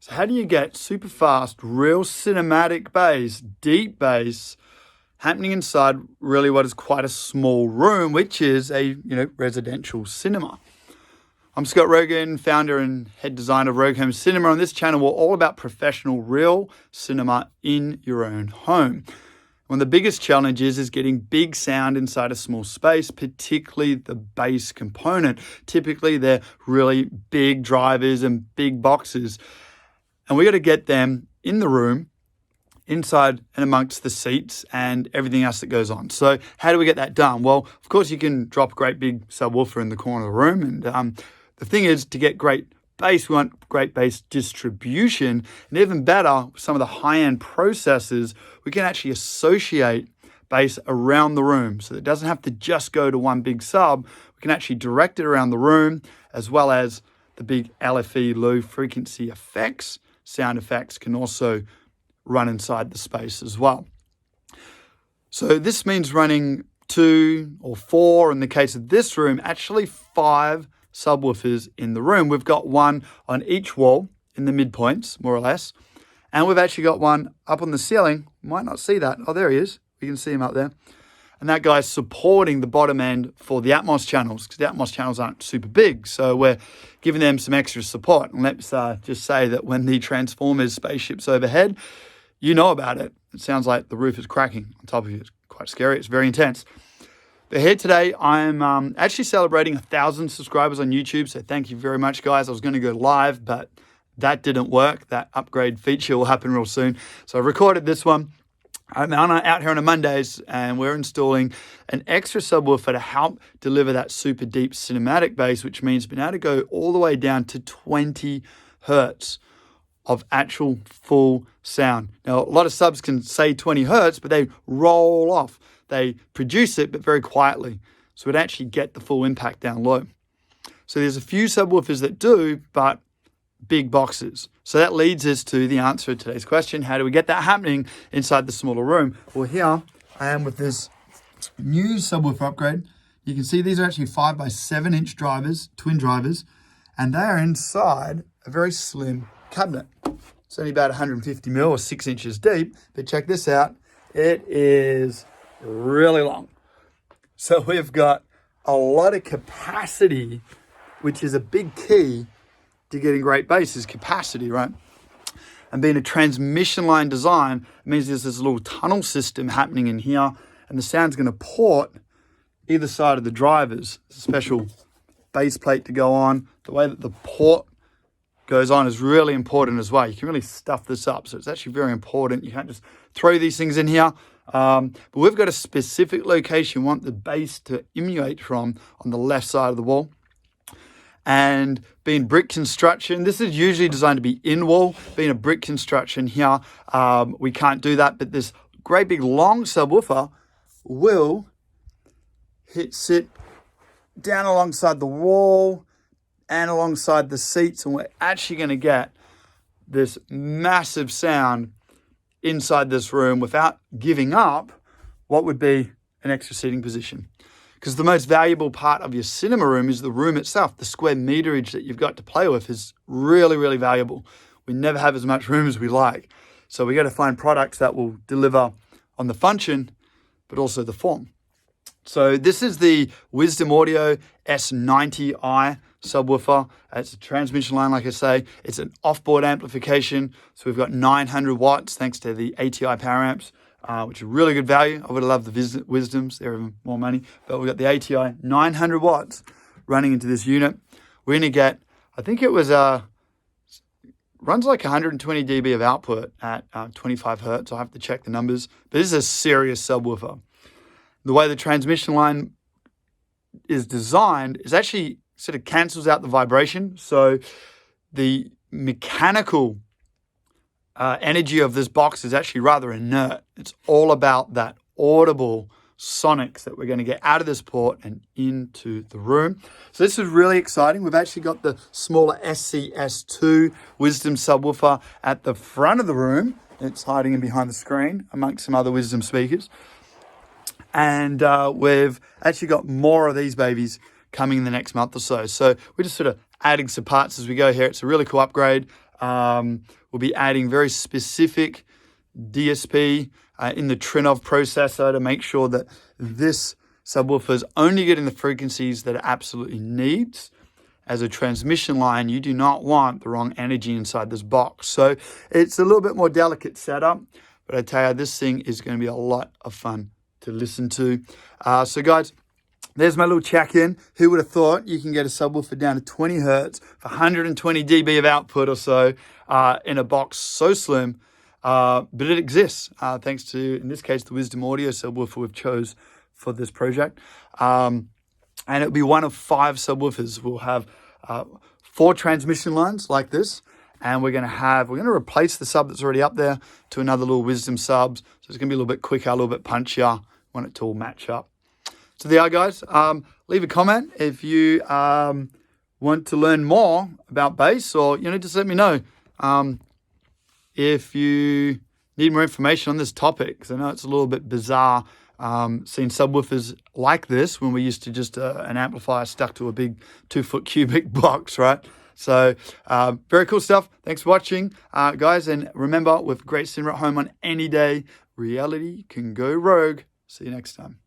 So how do you get super fast, real cinematic bass, deep bass, happening inside really what is quite a small room, which is a residential cinema? I'm Scott Rogan, founder and head designer of Rogue Home Cinema. On this channel, we're all about professional, real cinema in your own home. One of the biggest challenges is getting big sound inside a small space, particularly the bass component. Typically, they're really big drivers and big boxes. And we got to get them in the room, inside and amongst the seats and everything else that goes on. So how do we get that done? Well, of course, you can drop a great big subwoofer in the corner of the room. And the thing is, to get great bass, we want great bass distribution. And even better, some of the high-end processors, we can actually associate bass around the room. So it doesn't have to just go to one big sub. We can actually direct it around the room, as well as the big LFE low frequency effects. Sound effects can also run inside the space as well. So this means running 2 or 4, in the case of this room, actually 5 subwoofers in the room. We've got one on each wall in the midpoints, more or less. And we've actually got one up on the ceiling. You might not see that. Oh, there he is. We can see him up there. And that guy's supporting the bottom end for the Atmos channels, because the Atmos channels aren't super big. So we're giving them some extra support. And let's just say that when the Transformers spaceship's overhead, you know about it. It sounds like the roof is cracking on top of you. It's quite scary. It's very intense. But here today, I'm actually celebrating 1,000 subscribers on YouTube. So thank you very much, guys. I was going to go live, but that didn't work. That upgrade feature will happen real soon. So I recorded this one. I'm out here on a Mondays, and we're installing an extra subwoofer to help deliver that super deep cinematic bass, which means being able to go all the way down to 20 hertz of actual full sound. Now, a lot of subs can say 20 hertz, but they roll off. They produce it, but very quietly. So it actually get the full impact down low. So there's a few subwoofers that do, but big boxes. So that leads us to the answer to today's question. How do we get that happening inside the smaller room? Well, here I am with this new subwoofer upgrade. You can see these are actually 5 by 7 inch drivers, twin drivers, and they are inside a very slim cabinet. It's only about 150 mil or 6 inches deep, but check this out. It is really long. So we've got a lot of capacity, which is a big key to getting great bass, is capacity, right? And being a transmission line design, it means there's this little tunnel system happening in here, and the sound's going to port either side of the drivers. There's a special bass plate to go on. The way that the port goes on is really important as well. You can really stuff this up, so it's actually very important. You can't just throw these things in here. But we've got a specific location we want the bass to emulate from on the left side of the wall. And being brick construction, this is usually designed to be in wall. Being a brick construction here, we can't do that. But this great big long subwoofer will sit down alongside the wall and alongside the seats, and we're actually going to get this massive sound inside this room without giving up what would be an extra seating position. Because the most valuable part of your cinema room is the room itself. The square meterage that you've got to play with is really, really valuable. We never have as much room as we like. So we got to find products that will deliver on the function, but also the form. So this is the Wisdom Audio S90i subwoofer. It's a transmission line, like I say. It's an off-board amplification. So we've got 900 watts thanks to the ATI power amps, which are really good value. I would have loved the Wisdoms. They're even more money. But we've got the ATI 900 watts running into this unit. We're going to get, I think it was, runs like 120 dB of output at 25 hertz. I'll have to check the numbers. But this is a serious subwoofer. The way the transmission line is designed is actually sort of cancels out the vibration. So the mechanical energy of this box is actually rather inert. It's all about that audible sonics that we're going to get out of this port and into the room. So this is really exciting. We've actually got the smaller SCS2 Wisdom subwoofer at the front of the room. It's hiding in behind the screen amongst some other Wisdom speakers. And we've actually got more of these babies coming in the next month or so. So we're just sort of adding some parts as we go here. It's a really cool upgrade. We'll be adding very specific DSP in the Trinov processor to make sure that this subwoofer is only getting the frequencies that it absolutely needs. As a transmission line, you do not want the wrong energy inside this box. So it's a little bit more delicate setup, but I tell you, this thing is going to be a lot of fun to listen to. So guys, there's my little check-in. Who would have thought you can get a subwoofer down to 20 hertz for 120 dB of output or so in a box so slim, but it exists thanks to, in this case, the Wisdom Audio subwoofer we've chose for this project. And it'll be one of 5 subwoofers. We'll have 4 transmission lines like this, and we're going to replace the sub that's already up there to another little Wisdom sub. So it's going to be a little bit quicker, a little bit punchier. Want it to all match up. So there you are, guys. Leave a comment if you want to learn more about bass, or just let me know if you need more information on this topic, because I know it's a little bit bizarre seeing subwoofers like this when we used to just an amplifier stuck to a big 2-foot cubic box, right? So very cool stuff. Thanks for watching, guys. And remember, with great cinema at home on any day, reality can go rogue. See you next time.